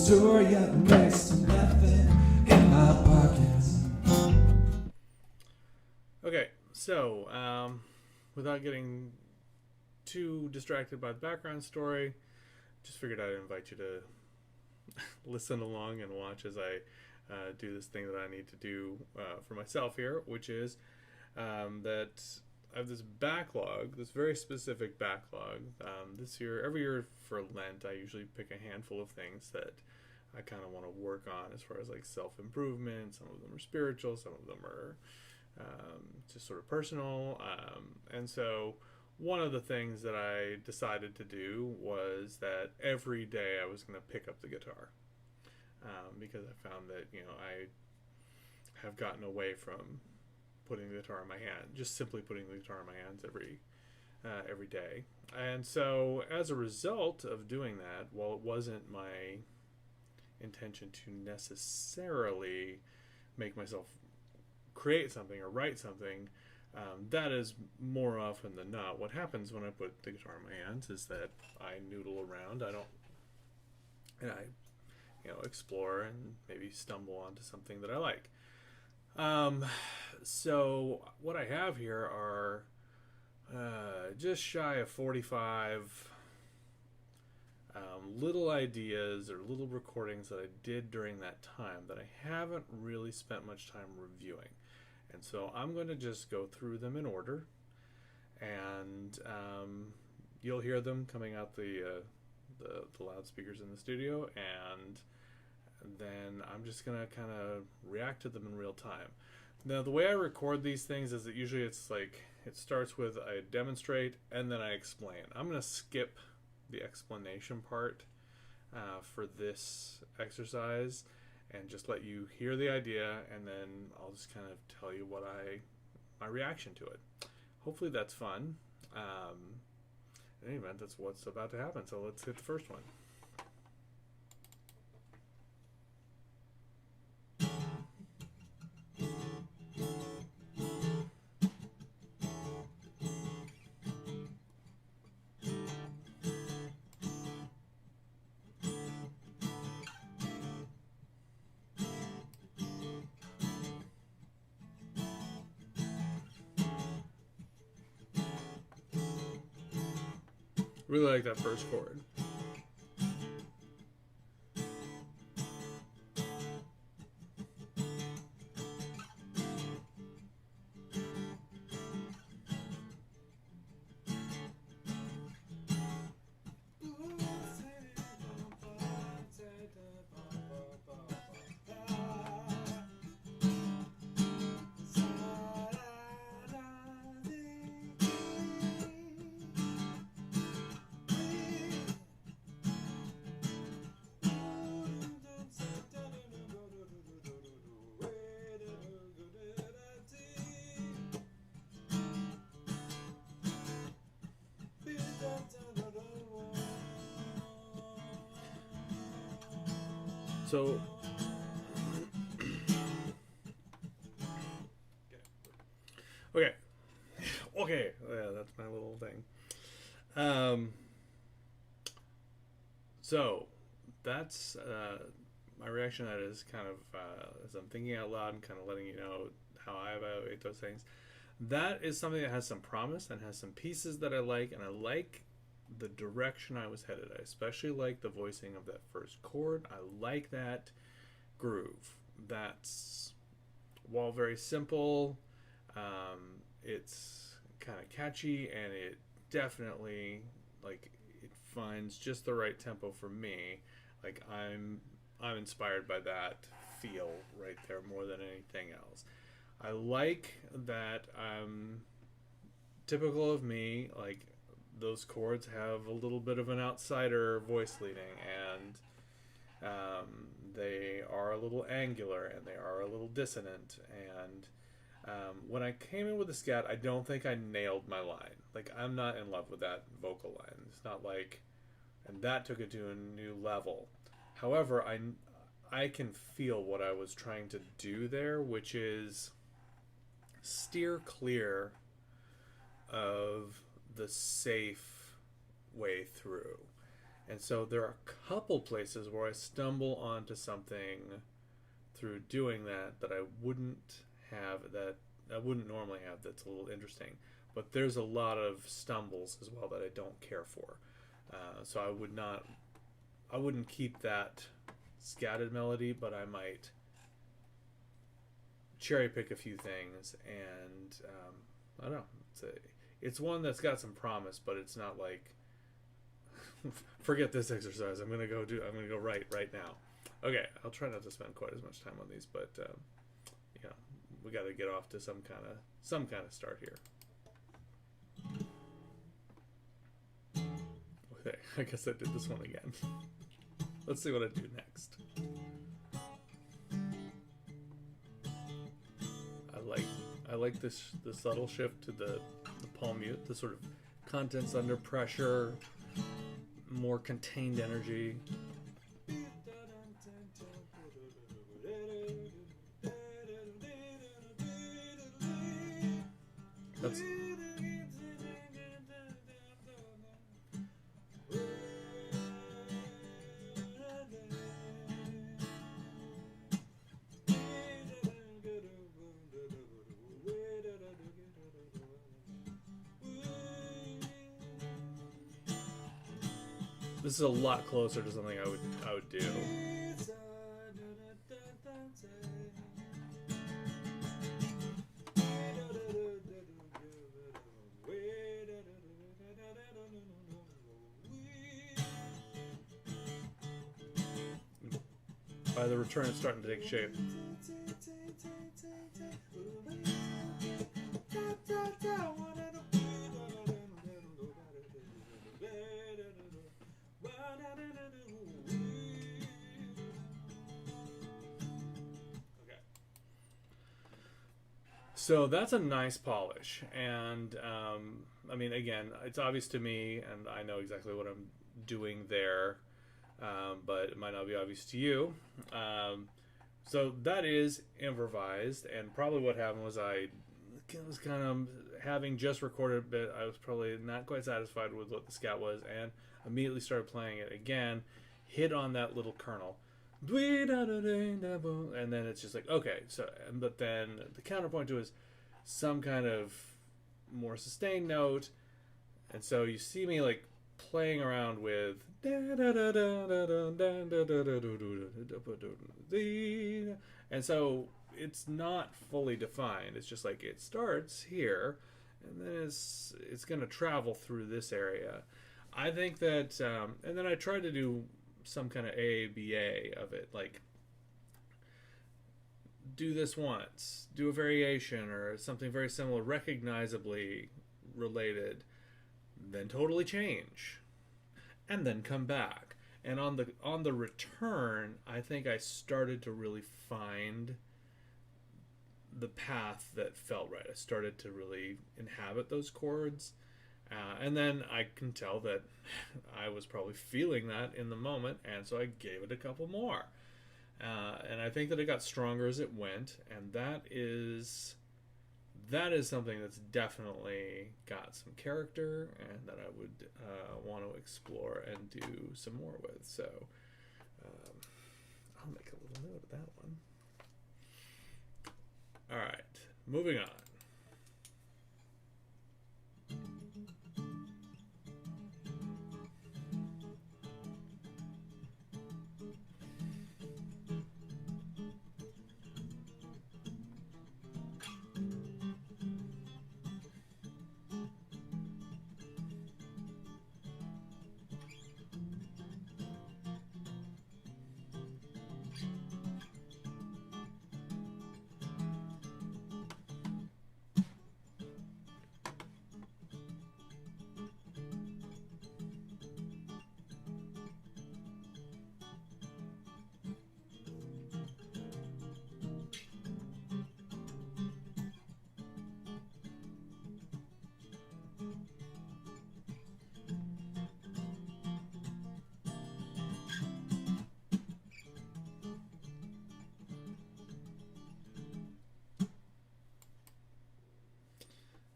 store, yet next to nothing in my pockets. Okay, so without getting too distracted by the background story, just figured I'd invite you to listen along and watch as I do this thing that I need to do for myself here, which is that I have this backlog, this very specific backlog. This year, every year for Lent, I usually pick a handful of things that I kind of want to work on as far as like self-improvement. Some of them are spiritual, some of them are just sort of personal. And so one of the things that I decided to do was that every day I was going to pick up the guitar. Because I found that, I have gotten away from putting the guitar in my hand, just simply putting the guitar in my hands every day. And so as a result of doing that, while it wasn't my intention to necessarily make myself create something or write something, that is more often than not what happens when I put the guitar in my hands, is that I noodle around. I explore and maybe stumble onto something that I like. So what I have here are just shy of 45 little ideas or little recordings that I did during that time that I haven't really spent much time reviewing. And so I'm going to just go through them in order, and you'll hear them coming out the loudspeakers in the studio, and then I'm just going to kind of react to them in real time. Now, the way I record these things is that usually it's like, it starts with I demonstrate and then I explain. I'm going to skip the explanation part for this exercise and just let you hear the idea, and then I'll just kind of tell you my reaction to it. Hopefully that's fun. In any event, that's what's about to happen. So let's hit the first one. Really like that first chord. So, okay, yeah, that's my little thing. So that's my reaction to that is kind of as I'm thinking out loud and kind of letting you know how I evaluate those things. That is something that has some promise and has some pieces that I like, and I like the direction I was headed. I especially like the voicing of that first chord. I like that groove. That's, while very simple, it's kind of catchy, and it definitely, like, it finds just the right tempo for me. Like, I'm inspired by that feel right there more than anything else. I like that typical of me, like, those chords have a little bit of an outsider voice leading, and they are a little angular, and they are a little dissonant, and when I came in with the scat, I don't think I nailed my line. Like, I'm not in love with that vocal line. It's not like, and that took it to a new level. However, I can feel what I was trying to do there, which is steer clear of the safe way through. And so there are a couple places where I stumble onto something through doing that I wouldn't have, that I wouldn't normally have, that's a little interesting. But there's a lot of stumbles as well that I don't care for. So I wouldn't keep that scattered melody, but I might cherry pick a few things, and I don't know. It's one that's got some promise, but it's not like forget this exercise. I'm gonna go right now. Okay, I'll try not to spend quite as much time on these, but we got to get off to some kind of start here. Okay, I guess I did this one again. Let's see what I do next. I like the subtle shift to the palm mute, the sort of contents under pressure, more contained energy. That's this is a lot closer to something I would do. By the return, it's starting to take shape. So that's a nice polish, and I mean, again, it's obvious to me, and I know exactly what I'm doing there, but it might not be obvious to you. So that is improvised, and probably what happened was I was kind of having just recorded a bit. I was probably not quite satisfied with what the scat was, and immediately started playing it again, hit on that little kernel. And then it's just like, okay, so, but then the counterpoint to it is some kind of more sustained note, and so you see me like playing around with, and so it's not fully defined. It's just like it starts here, and then it's going to travel through this area. I think that, and then I try to do some kind of AABA of it, like do this once, do a variation or something very similar, recognizably related, then totally change, and then come back. And on the return, I think I started to really find the path that felt right. I started to really inhabit those chords. And then I can tell that I was probably feeling that in the moment, and so I gave it a couple more. And I think that it got stronger as it went, and that is something that's definitely got some character, and that I would want to explore and do some more with. So I'll make a little note of that one. All right, moving on.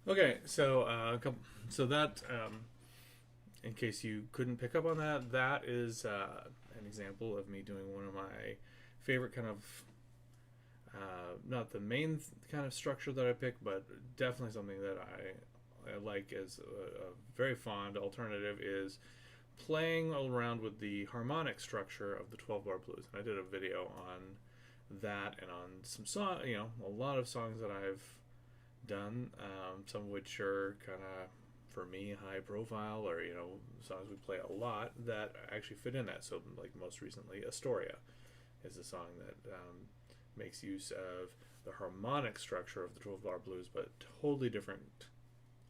Okay, so that in case you couldn't pick up on that, that is an example of me doing one of my favorite kind of, not the main kind of structure that I pick, but definitely something that I like as a very fond alternative is playing around with the harmonic structure of the 12-bar blues. And I did a video on that and on some song, a lot of songs that I've done, some of which are kind of, for me, high profile, or songs we play a lot that actually fit in that. So like most recently, Astoria is a song that makes use of the harmonic structure of the 12-bar blues, but totally different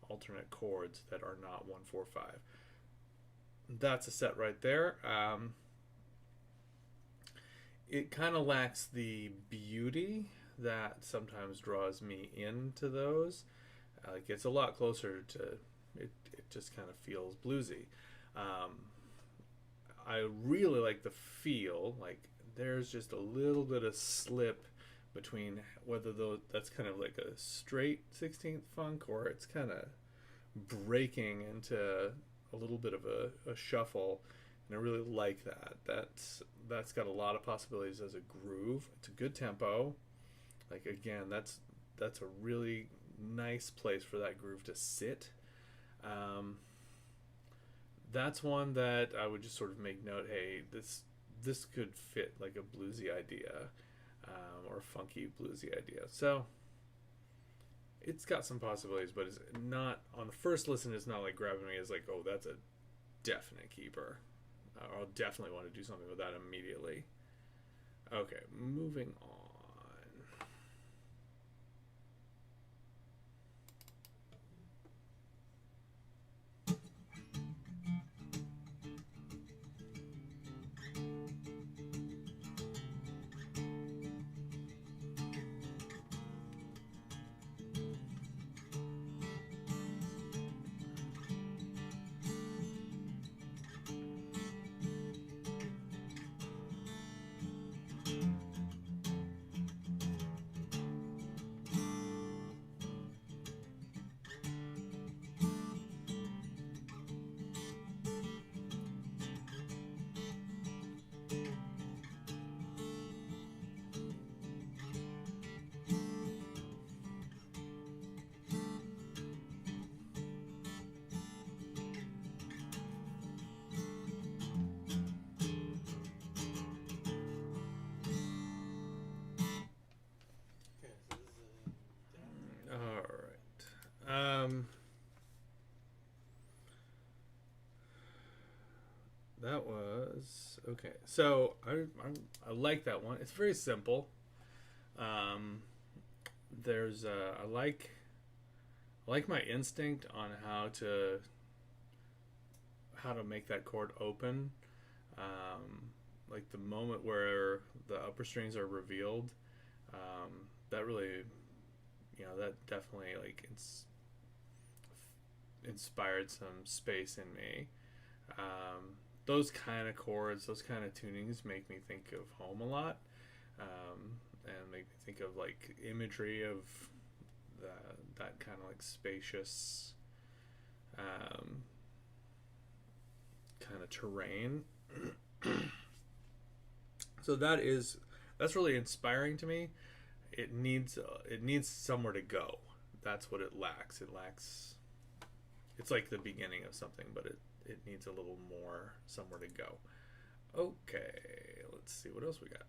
alternate chords that are not 1-4-5. That's a set right there. It kind of lacks the beauty that sometimes draws me into those. It gets a lot closer to it. It just kind of feels bluesy. I really like the feel. Like there's just a little bit of slip between whether that's kind of like a straight 16th funk or it's kind of breaking into a little bit of a shuffle, and I really like that. That's got a lot of possibilities as a groove. It's a good tempo. Like again, that's a really nice place for that groove to sit. That's one that I would just sort of make note. Hey, this could fit like a bluesy idea, or a funky bluesy idea. So it's got some possibilities, but it's not, on the first listen, it's not like grabbing me as like, oh, that's a definite keeper. I'll definitely want to do something with that immediately. Okay, moving on. That was okay. So I like that one. It's very simple. There's I like my instinct on how to make that chord open. Like the moment where the upper strings are revealed, that really, that definitely like inspired some space in me. Those kind of chords, those kind of tunings make me think of home a lot, and make me think of like imagery of that kind of like spacious kind of terrain. So that's really inspiring to me. It needs somewhere to go. That's what it lacks. It's like the beginning of something, but it needs a little more somewhere to go. Okay, let's see what else we got.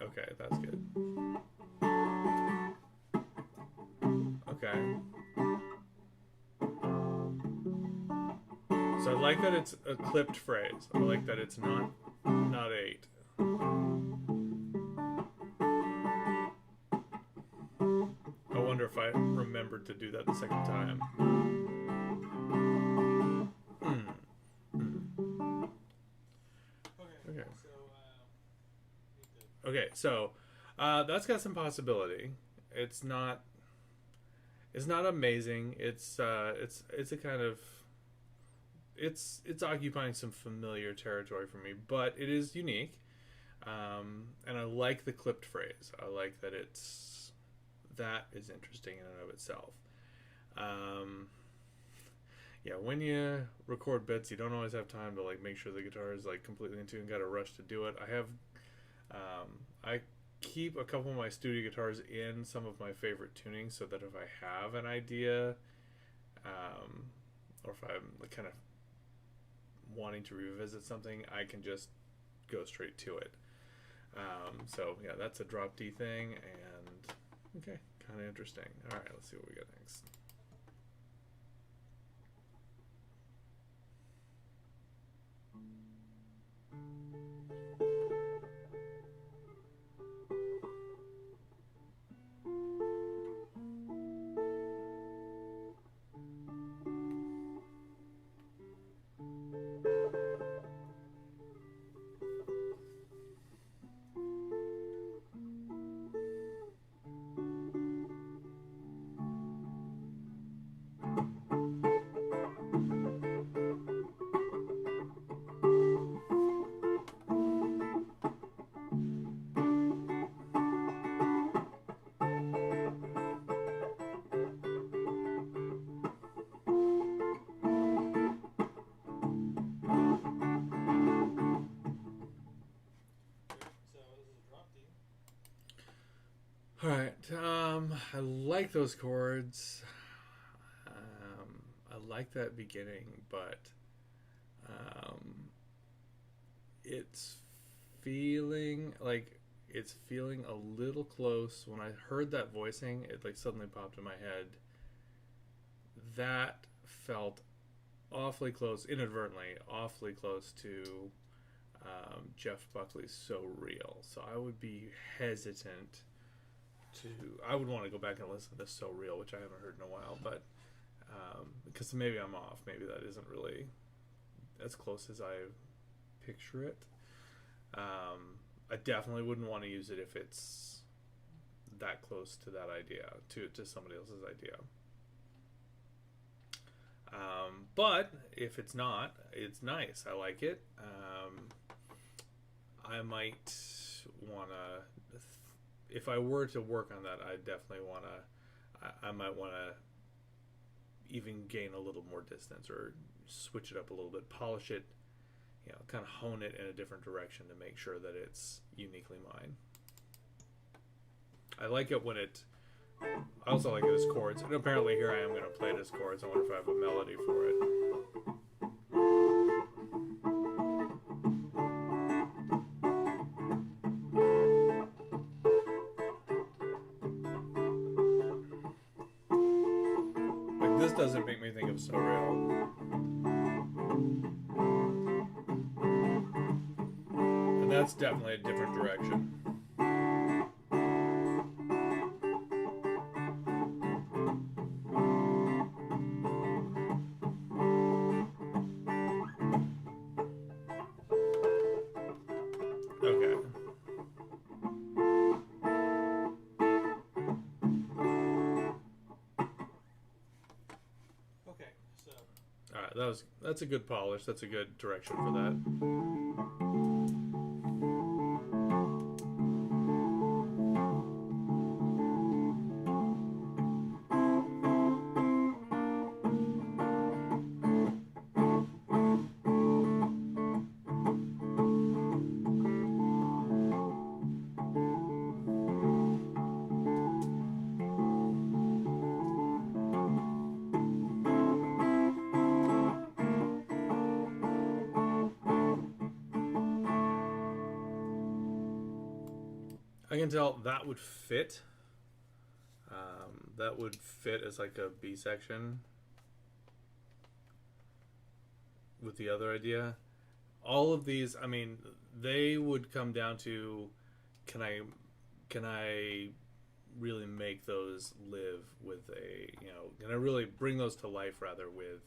Okay, that's good. Okay. So I like that it's a clipped phrase. I like that it's not 8. I wonder if I remembered to do that the second time. So that's got some possibility. It's not amazing. It's a kind of it's occupying some familiar territory for me, but it is unique. And I like the clipped phrase. I like that that is interesting in and of itself. Yeah, when you record bits, you don't always have time to like make sure the guitar is like completely in tune. Got to rush to do it. I keep a couple of my studio guitars in some of my favorite tunings, so that if I have an idea, or if I'm like kind of wanting to revisit something, I can just go straight to it. So yeah, that's a drop D thing, and okay, kind of interesting. All right, let's see what we got next. All right, I like those chords. I like that beginning, but it's feeling a little close. When I heard that voicing, it like suddenly popped in my head. That felt awfully close, inadvertently, awfully close to Jeff Buckley's "So Real." So I would be hesitant I would want to go back and listen to "So Real," which I haven't heard in a while, but because maybe I'm off. Maybe that isn't really as close as I picture it. I definitely wouldn't want to use it if it's that close to that idea, to somebody else's idea. But if it's not, it's nice. I like it. I might want to, if I were to work on that, I definitely want to, I might want to even gain a little more distance or switch it up a little bit, polish it, kind of hone it in a different direction to make sure that it's uniquely mine. I like it when I also like it as chords, and apparently here I am going to play it as chords. I wonder if I have a melody for it. Like, this doesn't make me think of So Real. And that's definitely a different direction. That's a good polish. That's a good direction for that. I can tell that would fit. That would fit as like a B section with the other idea. All of these, I mean, they would come down to can I really make those live with can I really bring those to life rather with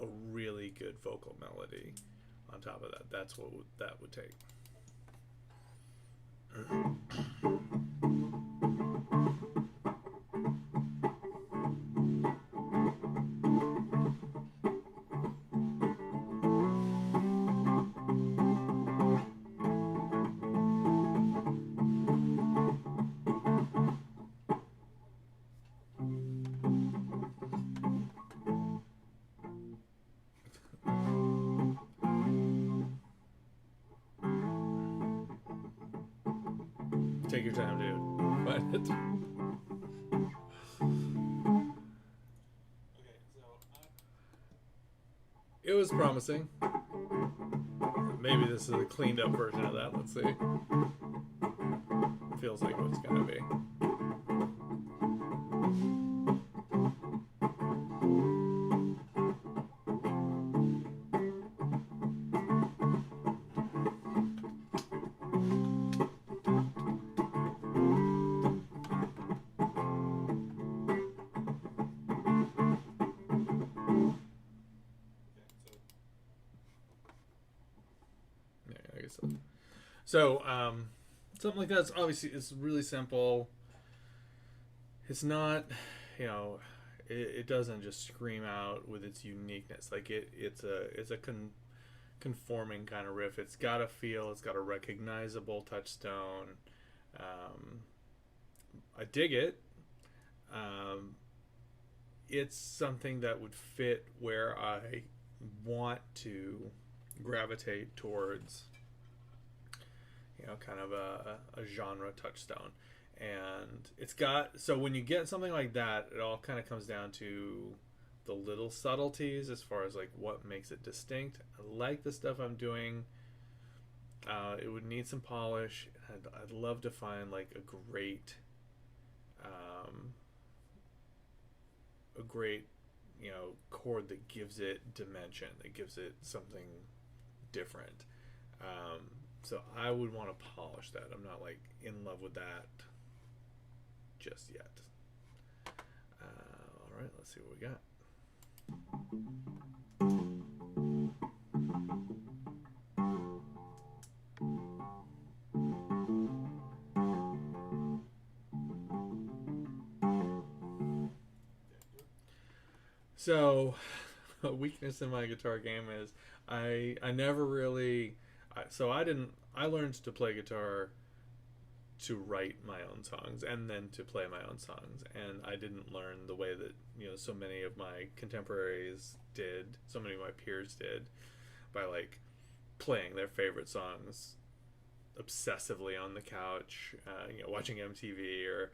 a really good vocal melody on top of that? That's what that would take. Take your time, dude. Find it. It was promising. Maybe this is a cleaned up version of that. Let's see. Feels like what it's gonna be. I guess so. So, something like that's obviously it's really simple. It's not, it doesn't just scream out with its uniqueness. Like it's a conforming kind of riff. It's got a feel. It's got a recognizable touchstone. I dig it. It's something that would fit where I want to gravitate towards, kind of a genre touchstone. And it's got, so when you get something like that, it all kind of comes down to the little subtleties as far as like what makes it distinct. I like the stuff I'm doing. It would need some polish. I'd love to find like a great chord that gives it dimension, that gives it something different. So I would want to polish that. I'm not like in love with that just yet. All right, let's see what we got. So, a weakness in my guitar game is I never really. I learned to play guitar to write my own songs and then to play my own songs, and I didn't learn the way that so many of my contemporaries did, so many of my peers did, by like playing their favorite songs obsessively on the couch, watching MTV or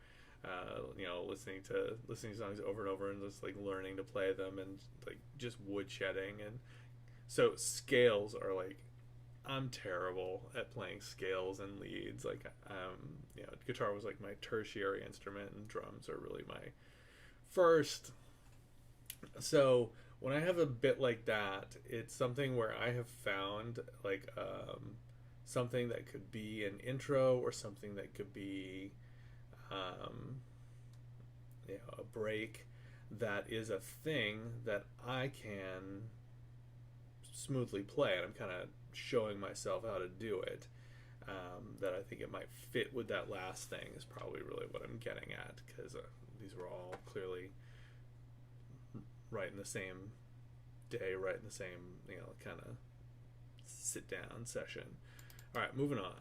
listening to songs over and over and just like learning to play them and like just woodshedding. And so scales are like, I'm terrible at playing scales and leads. Like, guitar was like my tertiary instrument, and drums are really my first. So when I have a bit like that, it's something where I have found like something that could be an intro or something that could be a break that is a thing that I can smoothly play, and I'm kind of showing myself how to do it. That I think it might fit with that last thing is probably really what I'm getting at, because these were all clearly right in the same day, right in the same kind of sit down session. All right, moving on.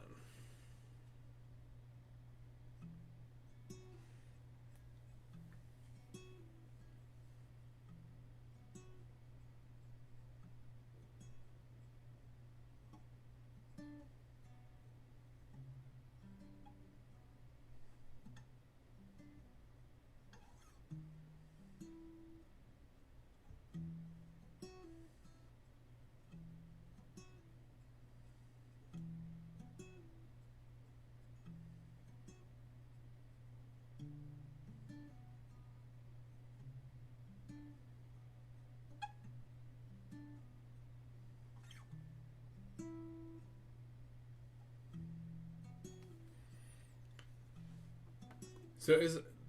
So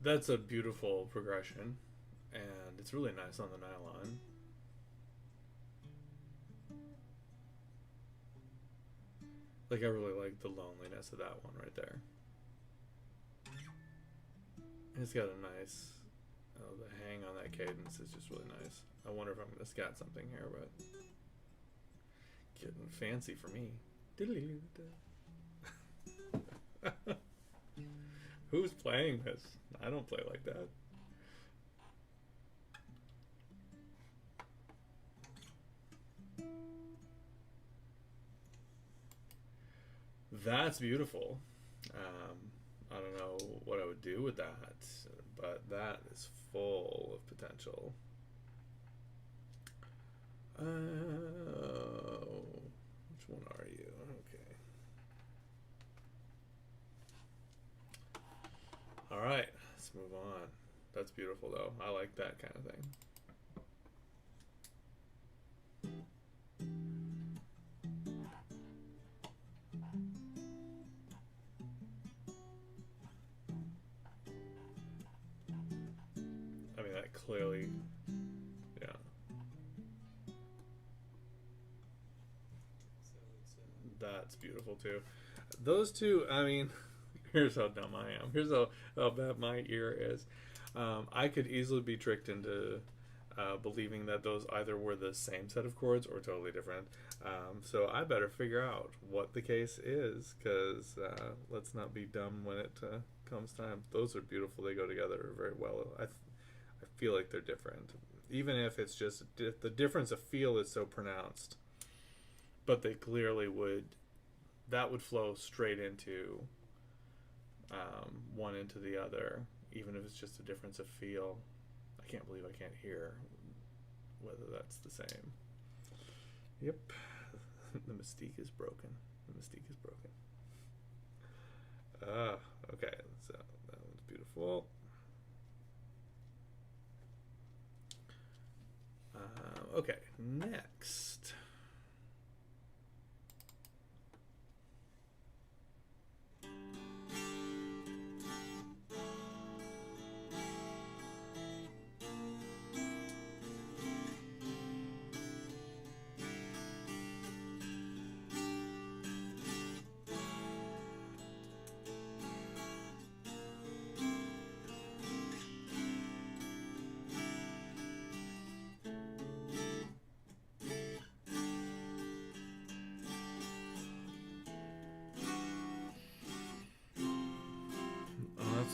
that's a beautiful progression, and it's really nice on the nylon. Like, I really like the loneliness of that one right there. It's got a nice, the hang on that cadence is just really nice. I wonder if I'm going to scat something here, but getting fancy for me. Who's playing this? I don't play like that. That's beautiful. I don't know what I would do with that, but that is full of potential. Which one are you? Okay. All right, let's move on. That's beautiful, though. I like that kind of thing. I mean, that clearly, yeah. That's beautiful, too. Those two, I mean, here's how dumb I am. Here's how bad my ear is. I could easily be tricked into believing that those either were the same set of chords or totally different. So I better figure out what the case is, because let's not be dumb when it comes time. Those are beautiful. They go together very well. I feel like they're different. Even if it's just the difference of feel is so pronounced. But they clearly that would flow straight into one into the other, even if it's just a difference of feel. I can't believe I can't hear whether that's the same. Yep. The mystique is broken. The mystique is broken. Okay, so that one's beautiful. Okay, next.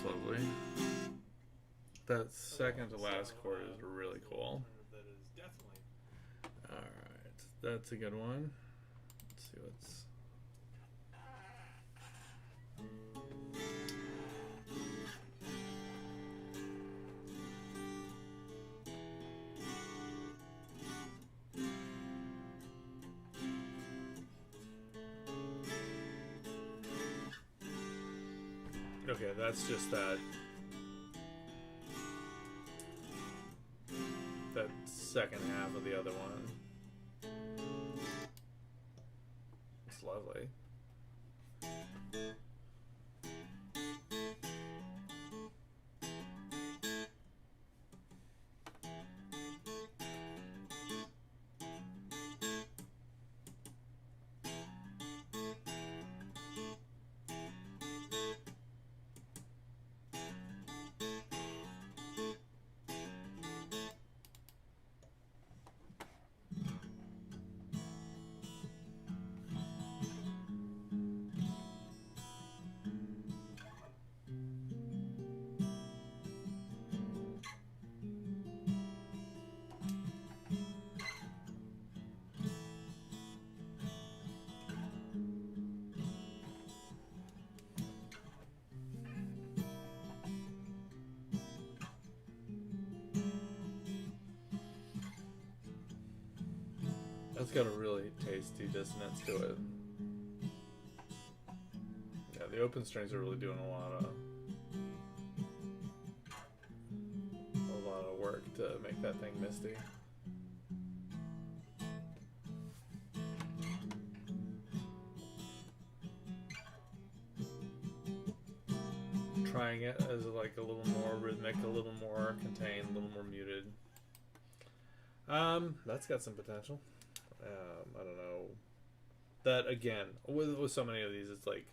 Lovely. That second to last chord is really cool. Alright, that's a good one. Let's see what's... Okay, that's just that second half of the other one. It's lovely. That's got a really tasty dissonance to it. Yeah, the open strings are really doing a lot of work to make that thing misty. Trying it as like a little more rhythmic, a little more contained, a little more muted. That's got some potential. I don't know that again, with so many of these, it's like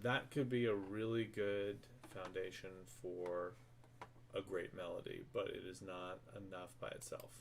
that could be a really good foundation for a great melody, but it is not enough by itself.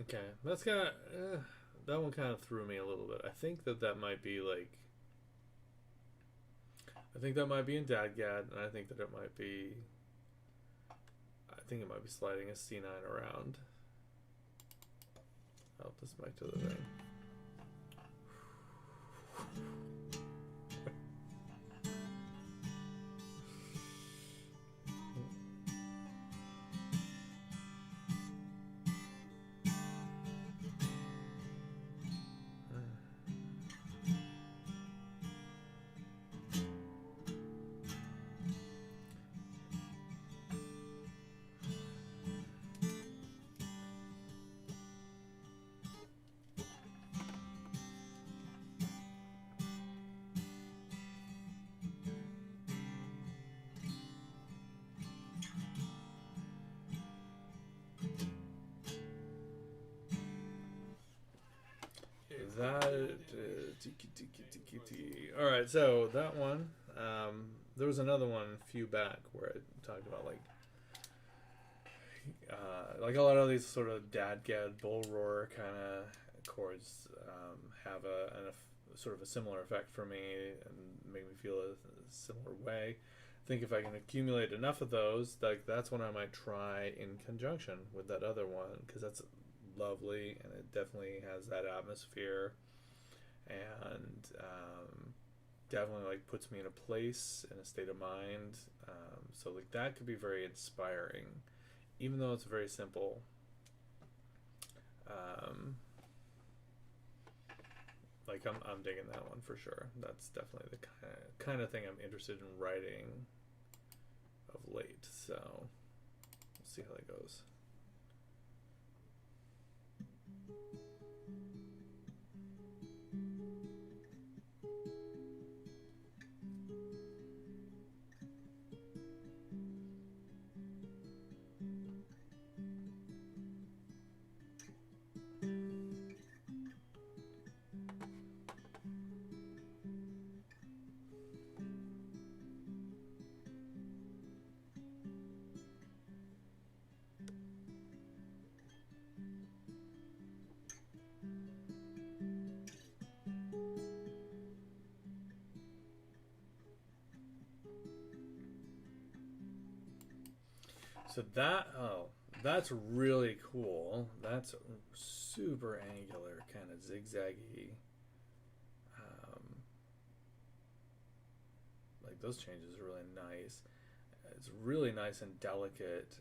Okay, that's kind of that one kind of threw me a little bit. I think that might be like, I think that might be in Dadgad, and I think that it might be, I think it might be sliding a C9 around. Oh, this mic to the thing. All right, so that one, there was another one a few back where I talked about like a lot of these sort of Dadgad bull roar kind of chords have sort of a similar effect for me and make me feel a similar way. I think if I can accumulate enough of those, like that's when I might try in conjunction with that other one, because that's lovely and it definitely has that atmosphere and definitely like puts me in a place, in a state of mind. So like that could be very inspiring, even though it's very simple. Like I'm digging that one for sure. That's definitely the kind of thing I'm interested in writing of late. So we'll see how that goes. So that's really cool. That's super angular, kind of zigzaggy. Like those changes are really nice. It's really nice and delicate.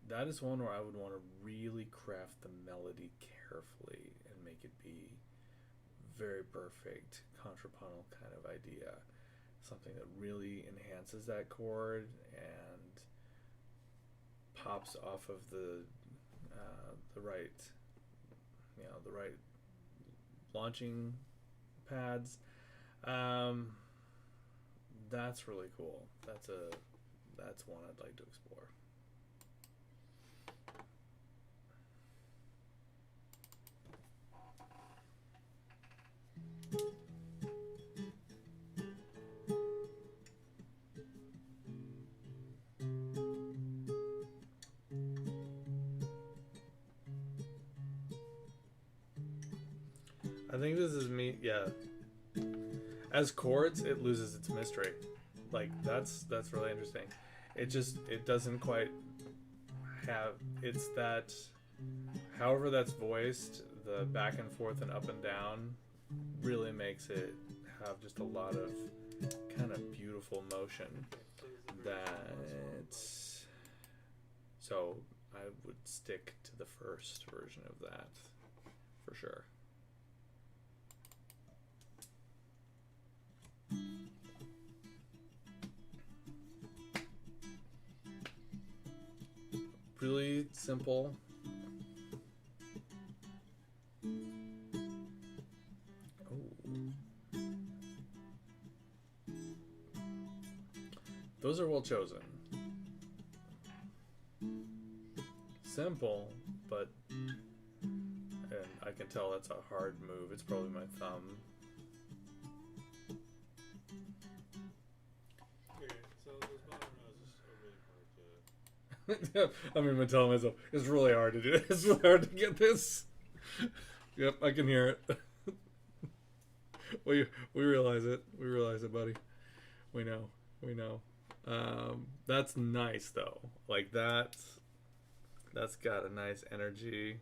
That is one where I would want to really craft the melody carefully and make it be very perfect contrapuntal kind of idea. Something that really enhances that chord and pops off of the right, the right launching pads. That's really cool. That's one I'd like to explore. I think this is me. Yeah. As chords, it loses its mystery. Like that's really interesting. It doesn't quite have. It's that. However, that's voiced, the back and forth and up and down, really makes it have just a lot of kind of beautiful motion. So I would stick to the first version of that. for sure. Really simple. Oh. Those are well chosen. Simple, but and I can tell that's a hard move. It's probably my thumb. Okay, so those bottom rows are really hard to. I mean, I'm telling myself it's really hard to do. It's really hard to get this. Yep, I can hear it. we realize it. We realize it, buddy. We know. We know. That's nice though. Like that's got a nice energy.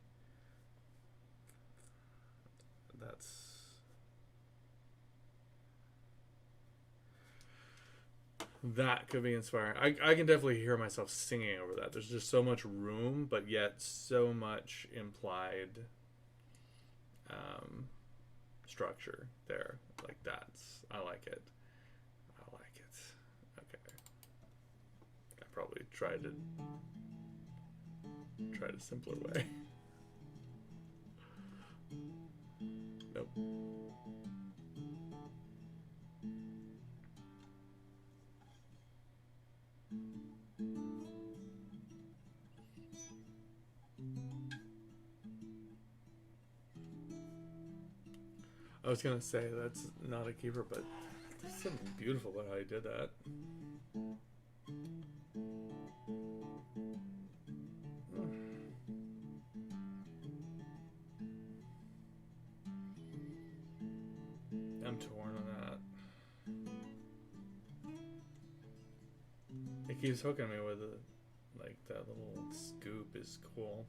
That could be inspiring. I can definitely hear myself singing over that. There's just so much room, but yet so much implied structure there. Like I like it. I like it. Okay. I probably tried a simpler way. Nope. I was gonna say that's not a keeper, but there's something beautiful about how you did that. I'm torn on that. It keeps hooking me with it. Like that little scoop is cool.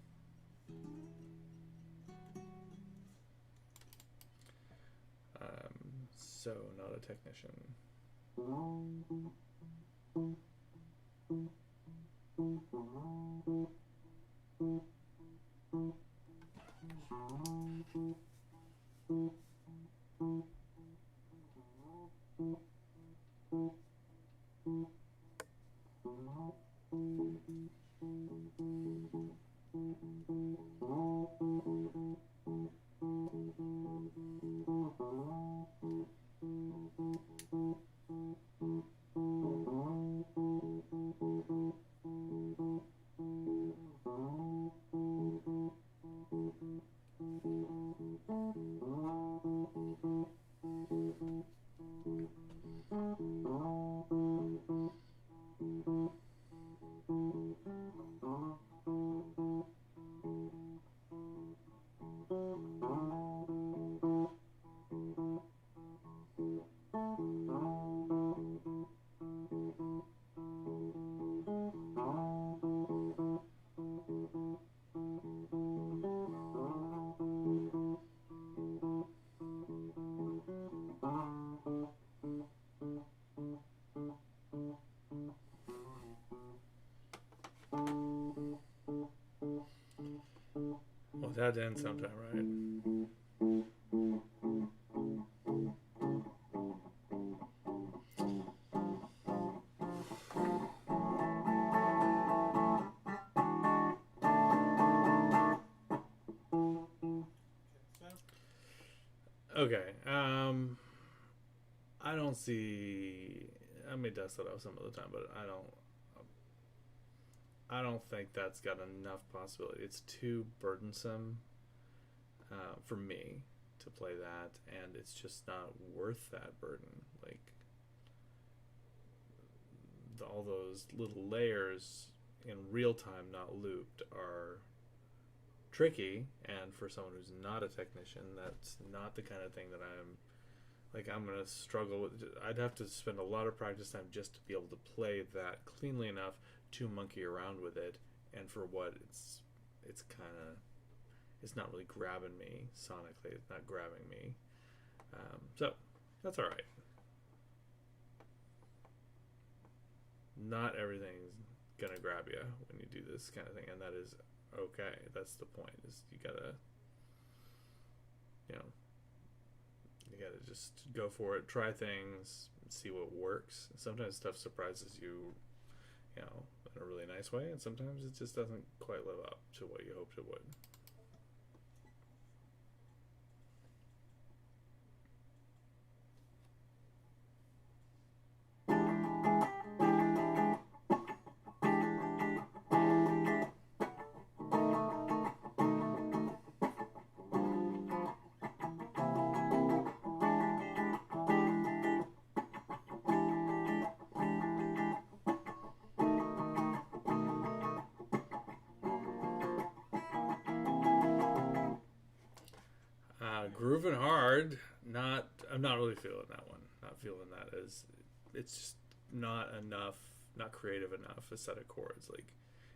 So not a technician. Well, that had to end sometime, right? Okay. I don't see. I may dust it out some other time, but I don't think that's got enough possibility. It's too burdensome for me to play that, and it's just not worth that burden. Like all those little layers in real time, not looped, are tricky, and for someone who's not a technician, that's not the kind of thing that I'm gonna struggle with. I'd have to spend a lot of practice time just to be able to play that cleanly enough to monkey around with it, and for what it's not really grabbing me sonically. It's not grabbing me, so that's all right. Not everything's gonna grab you when you do this kind of thing, and that is okay. That's the point. Is you gotta you know, you gotta just go for it, try things, see what works. Sometimes stuff surprises you, you know, in a really nice way, and sometimes it just doesn't quite live up to what you hoped it would. Grooving hard. I'm not really feeling that one. Not feeling that as it's just not enough, not creative enough a set of chords. Like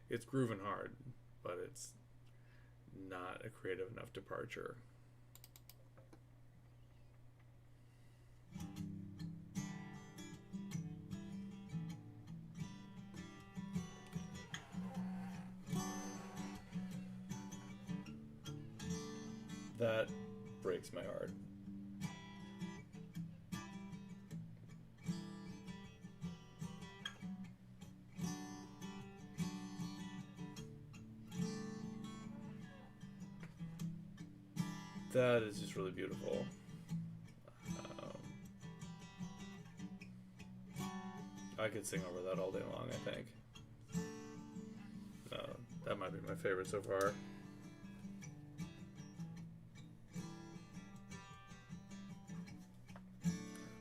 it's grooving hard, but it's not a creative enough departure. That breaks my heart. That is just really beautiful. I could sing over that all day long, I think. That might be my favorite so far.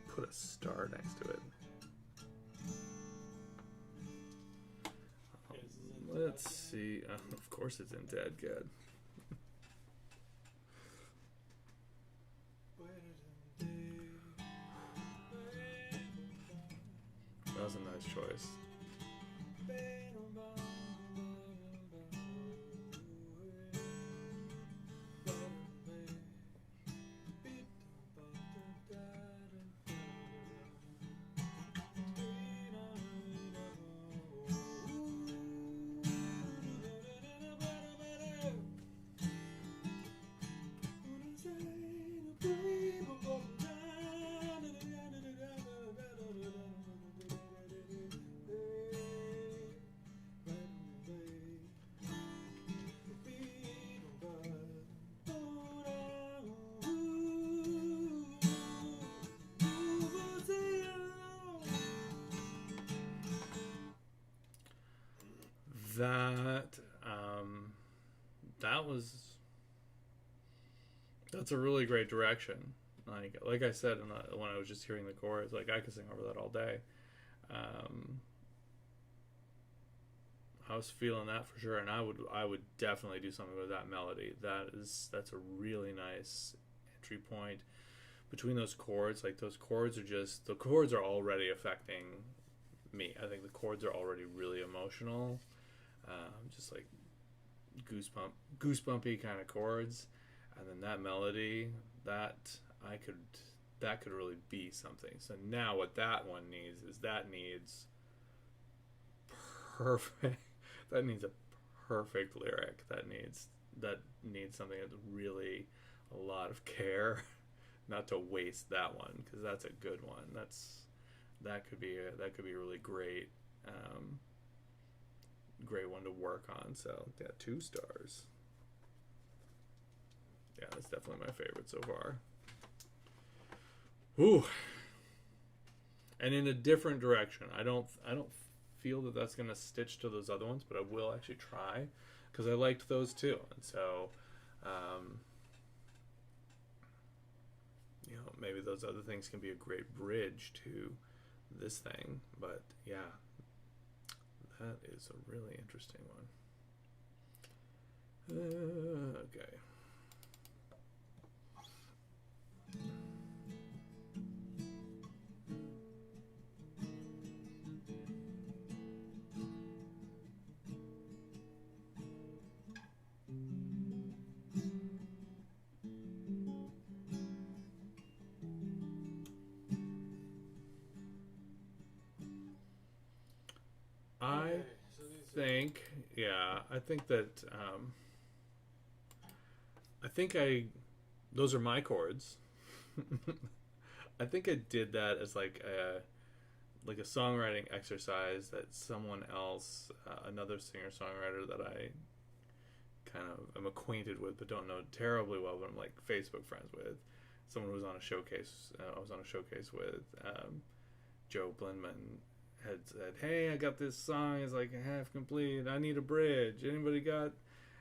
Put a star next to it. Let's see. Of course it's in Dead Good. That was a nice choice. That's a really great direction. Like I said when I was just hearing the chorus, like I could sing over that all day. I was feeling that for sure, and I would definitely do something with that melody. That's a really nice entry point between those chords. Like the chords are already affecting me. I think the chords are already really emotional, just like goosebumpy kind of chords, and then that melody that could really be something. So now what that one needs is perfect. That needs a perfect lyric. That needs something that's really a lot of care, not to waste that one, because that's a good one. That could be a really great one to work on. So yeah, 2 stars. Yeah, that's definitely my favorite so far. Ooh. And in a different direction. I don't feel that that's going to stitch to those other ones, but I will actually try, because I liked those too. And so, maybe those other things can be a great bridge to this thing. But yeah, that is a really interesting one. Okay. I think that I those are my chords. I think I did that as like a songwriting exercise that someone else, another singer-songwriter that I kind of am acquainted with but don't know terribly well, but I'm like Facebook friends with. Someone who was on a showcase. I was on a showcase with Joe Blindman. Had said, "Hey, I got this song. It's like half complete. I need a bridge. Anybody got?"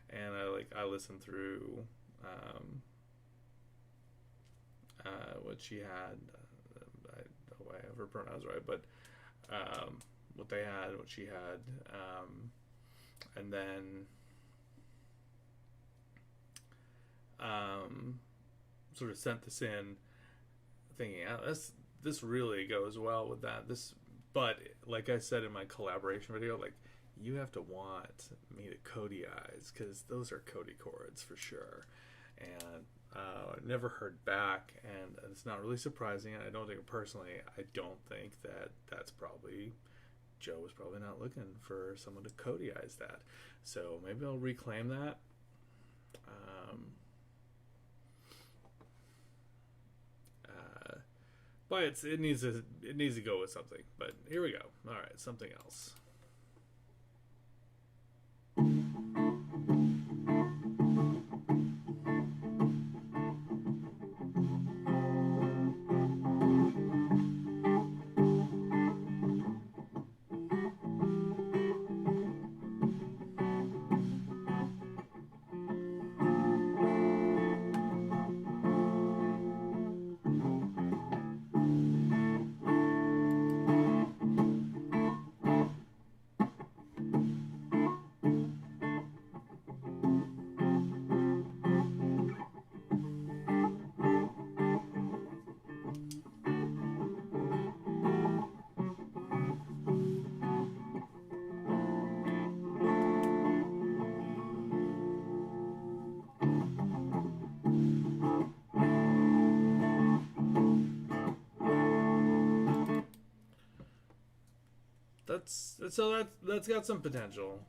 And I listened through what she had. I hope I have her pronouns right, but what they had, what she had, and then sort of sent this in, thinking, "Oh, this really goes well with that." But like I said in my collaboration video, like, you have to want me to Codyize, because those are Cody chords for sure. And I never heard back, and it's not really surprising. I don't think personally, I don't think that's probably, Joe was probably not looking for someone to Codyize that. So maybe I'll reclaim that. But it needs to go with something. But here we go. All right, something else. That's got some potential.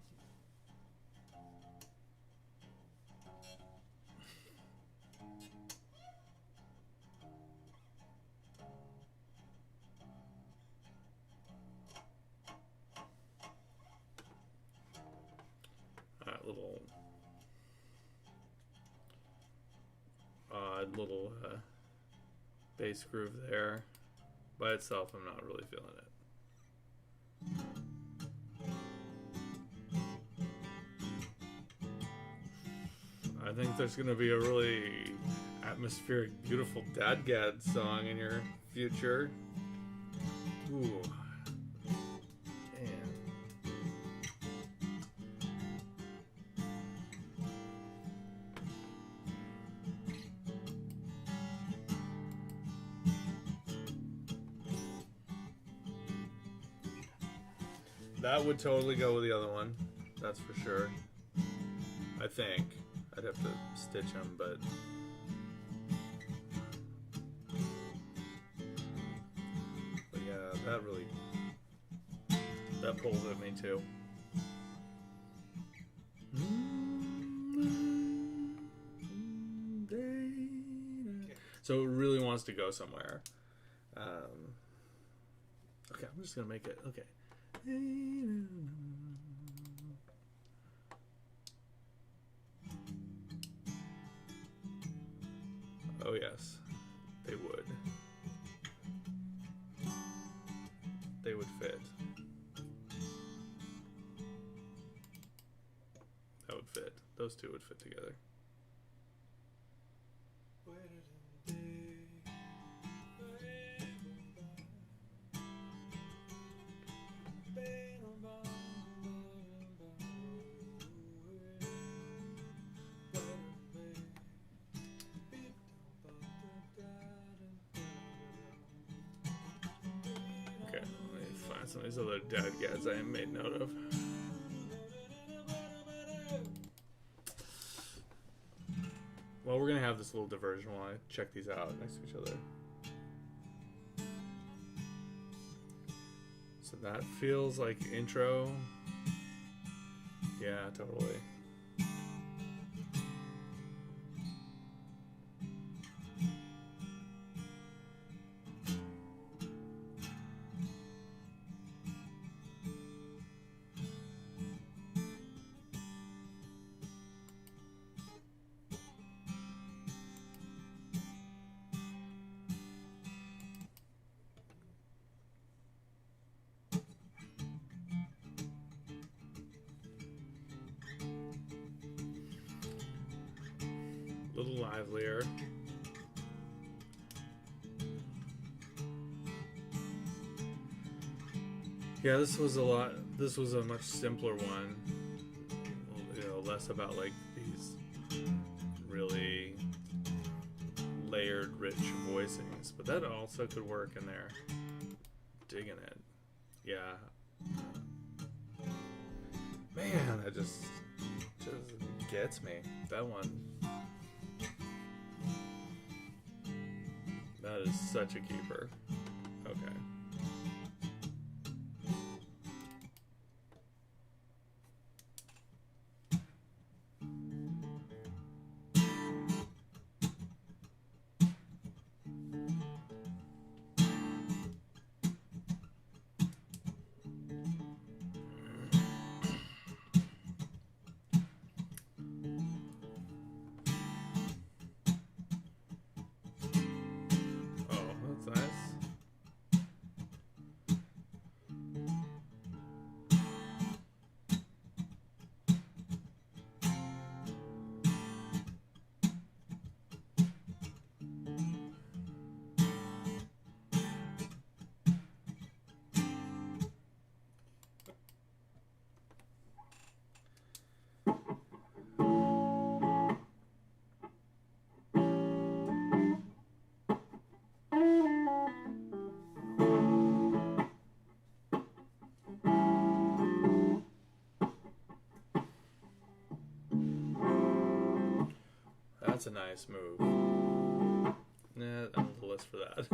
Little odd little bass groove there. By itself, I'm not really feeling it. I think there's going to be a really atmospheric, beautiful Dadgad song in your future. Ooh. Man. That would totally go with the other one. That's for sure. I think. I'd have to stitch them, but yeah, that pulls at me too. So it really wants to go somewhere. Okay, I'm just gonna make it. Okay. Oh yes, they would. They would fit. That would fit. Those two would fit together. Some of these other Dadgads I made note of. Well, we're gonna have this little diversion while I check these out next to each other. So that feels like intro. Yeah, totally. little livelier. Yeah, this was a much simpler one. You know, less about like these really layered, rich voicings, but that also could work in there. Digging it. Yeah. Man, that just gets me. That one. That is such a keeper. Okay. That's a nice move. Nah, I'm a little less for that.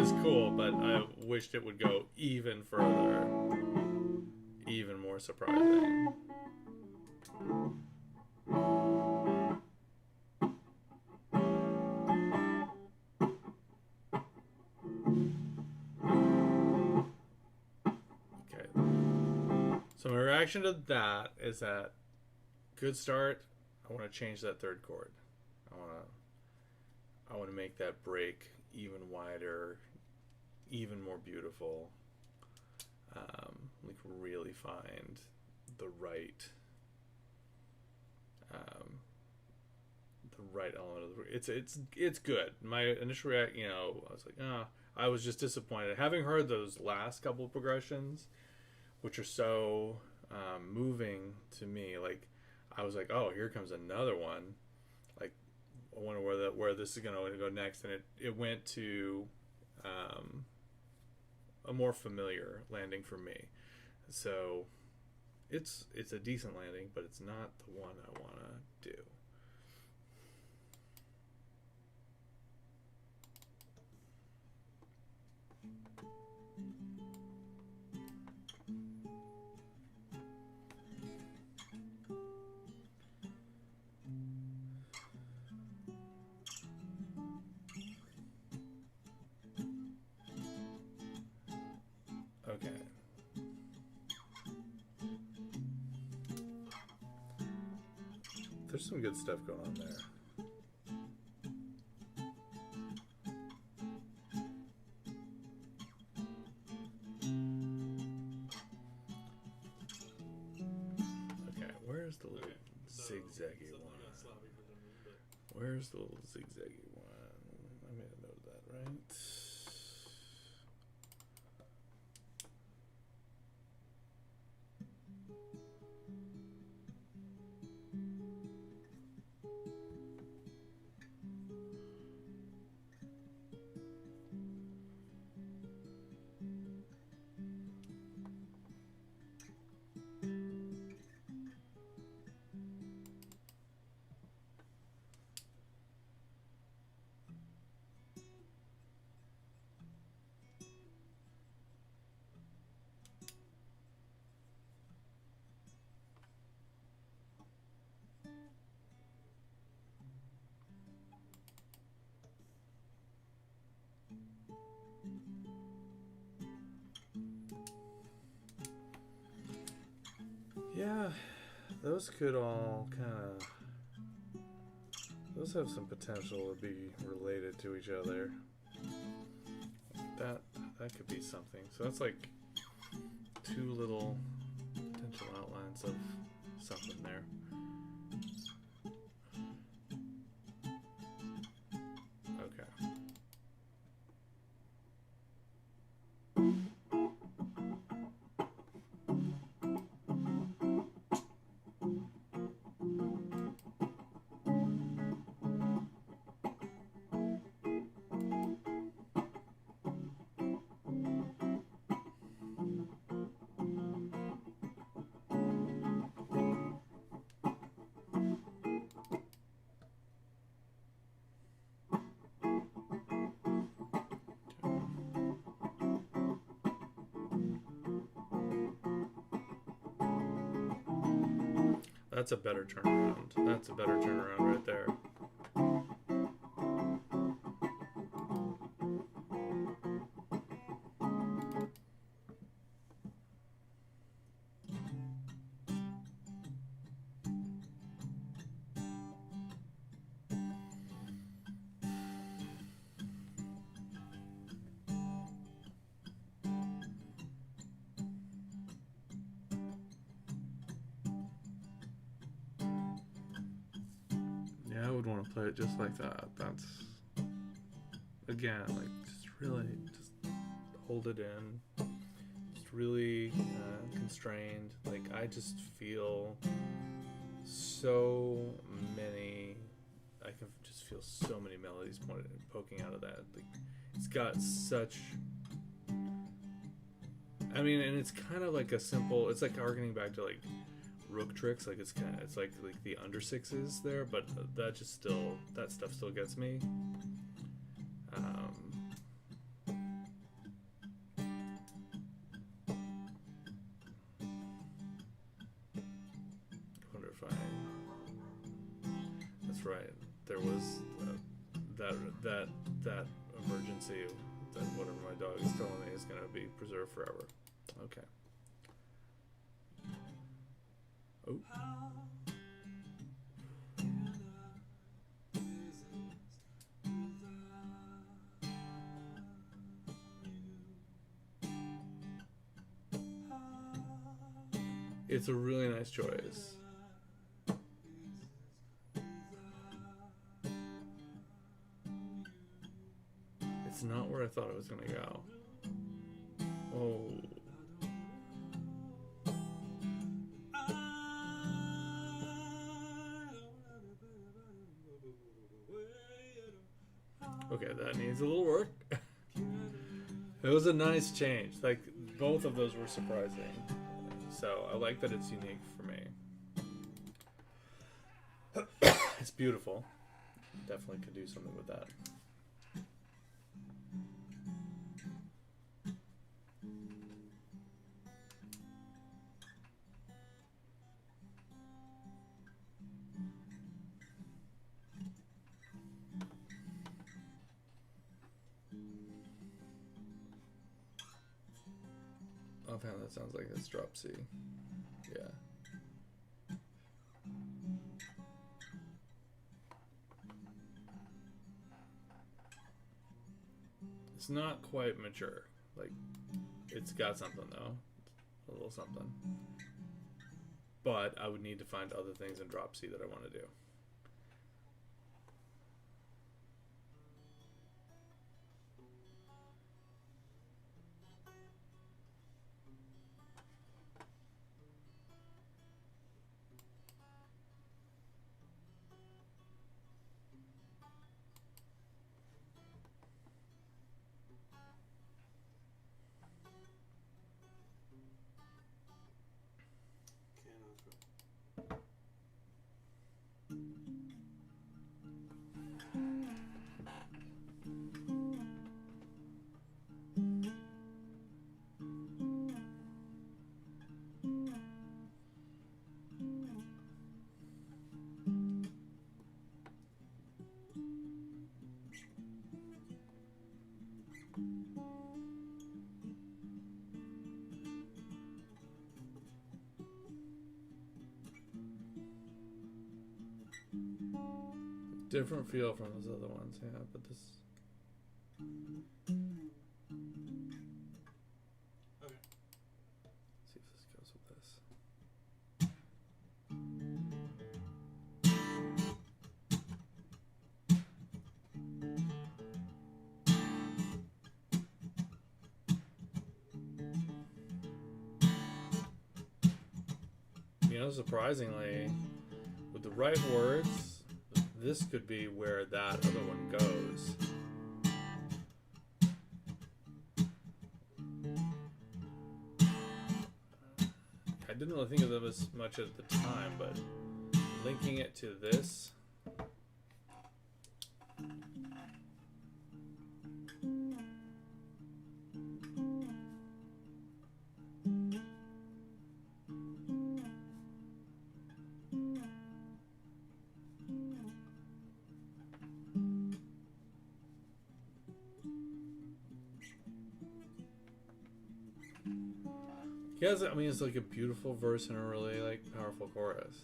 It's cool, but I wished it would go even further. Even more surprising. Okay. So my reaction to that is that good start. I want to change that third chord. I want to make that break even wider, even more beautiful. Like really find the right element of the. It's good. My initial react, I was like, I was just disappointed having heard those last couple of progressions, which are so moving to me. Like I was like, oh, here comes another one. Like I wonder where this is gonna go next, and it went to a more familiar landing for me. So it's a decent landing, but it's not the one I want to do. Okay. There's some good stuff going on there. Okay, where's the little zigzaggy one? Where's the little zigzaggy one? I made a note of that, right? Yeah, those could all those have some potential to be related to each other. That could be something. So that's like two little potential outlines of something there. That's a better turnaround. That's a better turnaround right there. Yeah, I would want to play it just like that. That's, again, like, just really, just hold it in. Just really constrained. Like, I just feel so many, I can just feel so many melodies poking out of that. Like, it's got such, I mean, and it's kind of like a simple, it's like harkening back to like rook tricks. Like it's kind of, it's like the under sixes there, but that just still, that stuff still gets me. I wonder if that's right. There was that emergency that whatever my dog is telling me is going to be preserved forever. Okay. Oh. It's a really nice choice. It's not where I thought it was going to go. Oh. Okay, that needs a little work. It was a nice change. Like, both of those were surprising. So I like that it's unique for me. It's beautiful. Definitely could do something with that. Offhand, that sounds like it's drop C. Yeah. It's not quite mature. Like, it's got something though. A little something. But I would need to find other things in drop C that I want to do. Different feel from those other ones, yeah, but this. Okay. See if this goes with this. You know, surprisingly, with the right words, this could be where that other one goes. I didn't really think of them as much at the time, but linking it to this. Yes, I mean, it's like a beautiful verse and a really like powerful chorus.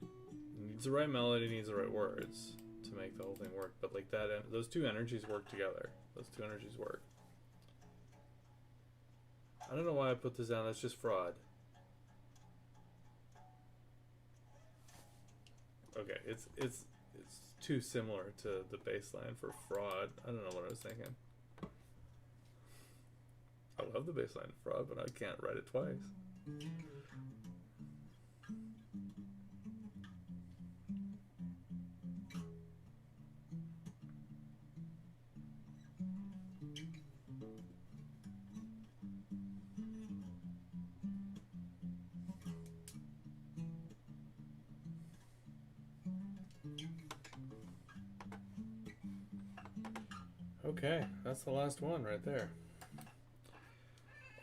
It needs the right melody, needs the right words to make the whole thing work. But like that, those two energies work together. Those two energies work. I don't know why I put this down. That's just fraud. Okay, it's too similar to the bass line for fraud. I don't know what I was thinking. I love the bass line of fraud, but I can't write it twice. Okay, that's the last one right there.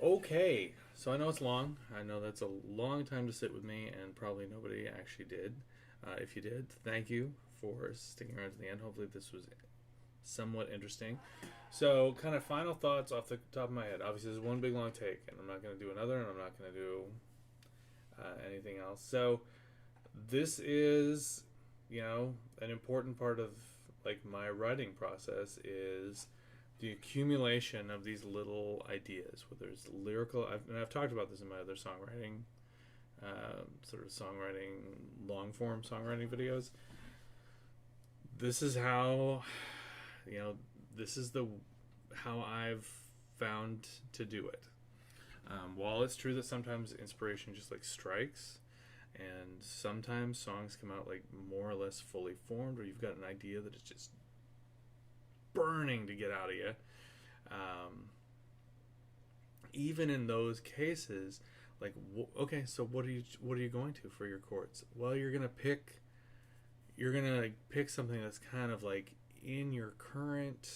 Okay, so I know it's long. I know that's a long time to sit with me, and probably nobody actually did. If you did, thank you for sticking around to the end. Hopefully this was somewhat interesting. So, kind of final thoughts off the top of my head. Obviously, this is one big long take, and I'm not going to do another, and I'm not going to do anything else. So, this is, an important part of like my writing process is the accumulation of these little ideas, whether it's lyrical. I've talked about this in my other songwriting, sort of songwriting, long form songwriting videos. This is how, this is how I've found to do it. While it's true that sometimes inspiration just like strikes, and sometimes songs come out like more or less fully formed, or you've got an idea that is just burning to get out of you. Even in those cases, like, okay, so what are you going to for your chords? Well, you're gonna pick something that's kind of like in your current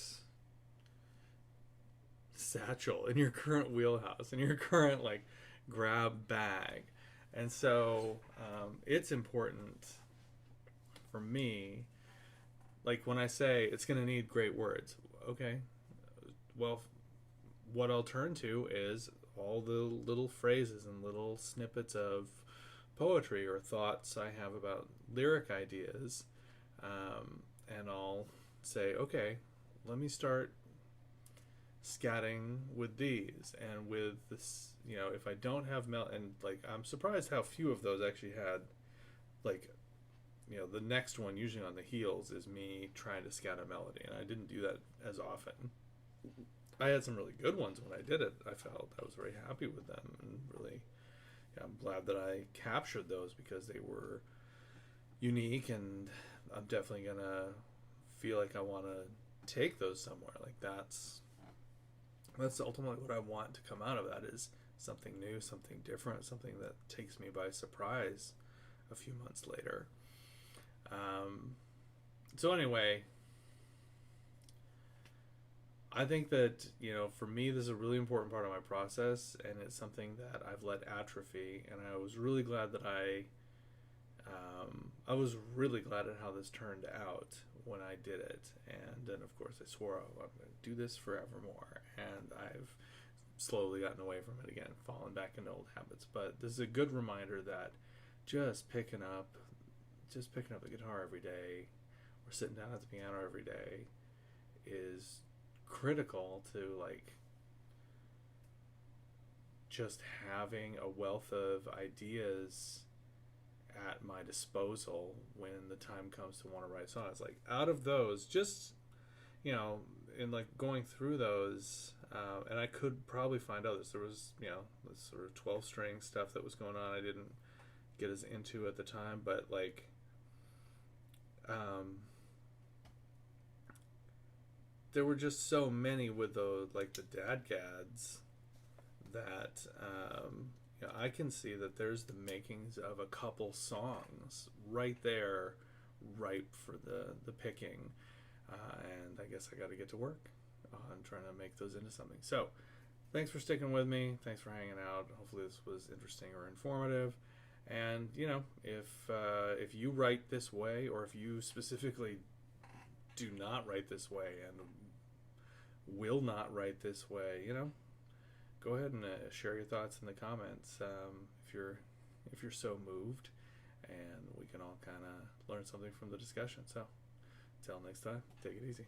satchel, in your current wheelhouse, in your current like grab bag. And so it's important for me, like when I say it's going to need great words, okay, well, what I'll turn to is all the little phrases and little snippets of poetry or thoughts I have about lyric ideas, and I'll say, okay, let me start scatting with these, and with this, if I don't have and like, I'm surprised how few of those actually had, like, the next one usually on the heels is me trying to scat a melody, and I didn't do that as often. I had some really good ones when I did it. I felt I was very happy with them, and really, I'm glad that I captured those because they were unique, and I'm definitely gonna feel like I want to take those somewhere. Like that's ultimately what I want to come out of that, is something new, something different, something that takes me by surprise a few months later. So anyway, I think that, for me, this is a really important part of my process, and it's something that I've let atrophy, and I was really glad that I was really glad at how this turned out when I did it. And then, of course, I swore, I'm going to do this forevermore, and I've slowly gotten away from it again, fallen back into old habits. But this is a good reminder that just picking up the guitar every day, or sitting down at the piano every day, is critical to like just having a wealth of ideas at my disposal when the time comes to want to write songs. Like, out of those, just in like going through those, and I could probably find others. There was this sort of 12-string stuff that was going on I didn't get as into at the time, but like there were just so many with the like the dadgads that I can see that there's the makings of a couple songs right there, ripe for the picking, and I guess I got to get to work on trying to make those into something. So thanks for sticking with me, thanks for hanging out. Hopefully this was interesting or informative. And if you write this way, or if you specifically do not write this way and will not write this way, go ahead and share your thoughts in the comments if you're so moved, and we can all kind of learn something from the discussion. So, until next time, take it easy.